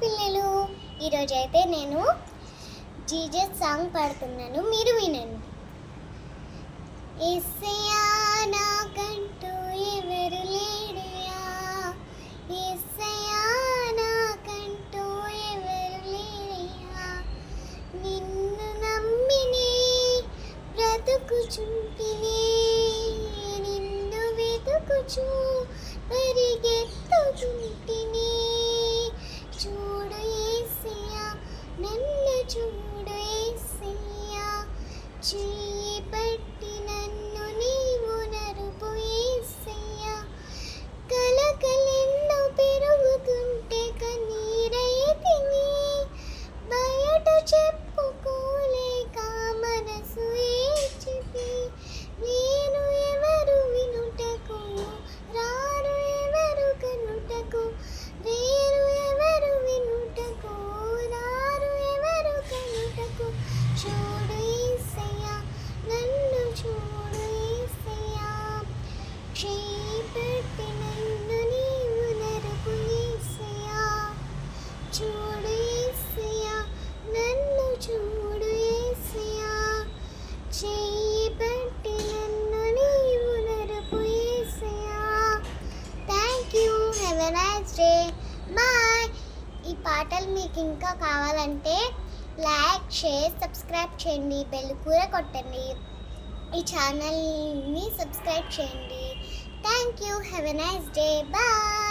పిల్లలు, ఈరోజైతే నేను జీజస్ సాంగ్ పాడుతున్నాను, మీరు వినండి. యేసయ్యా నాకంటూ ఎవరు లేరయ్యా, యేసయ్యా నాకంటూ ఎవరు లేరయ్యా, నిన్ను నమ్మినే బ్రతుకుచుంటినే, నిన్ను వెతుకుచు పరిగెత్తుచుంటినే. చూడు యేసయ్యా, నన్ను చూడు యేసయ్యా, చెయ్యి పట్టి నన్ను నీవు నరుపు యేసయ్యా. కలకలెన్నో పెరుగుతుంటే కన్నీరైతిని, బయట చెప్పుకోలేక మనసు ఏడ్చితి. నేను ఎవరు వినుటకు, రారు ఎవరు కనుటకు, వేరు ఎవరు వినుటకు, రారు ఎవరు కనుటకు. చూడు యేసయ్యా, నన్ను చూడు యేసయ్యా, చెయ్యి పెట్టి నన్ను నీవు నరుపు యేసయ్యా. చూడు యేసయ్యా, నన్ను చూడు యేసయ్యా, చెయ్యి పెట్టి నన్ను నీవు నరుపు యేసయ్యా. Thank you, have a nice day, bye. ఈ పాటలు మీకు ఇంకా కావాలంటే లైక్, షేర్, సబ్స్క్రైబ్ చేయండి, బెల్ కూడా కొట్టండి, ఈ ఛానల్ని సబ్స్క్రైబ్ చేయండి. Thank you, have a nice day, bye.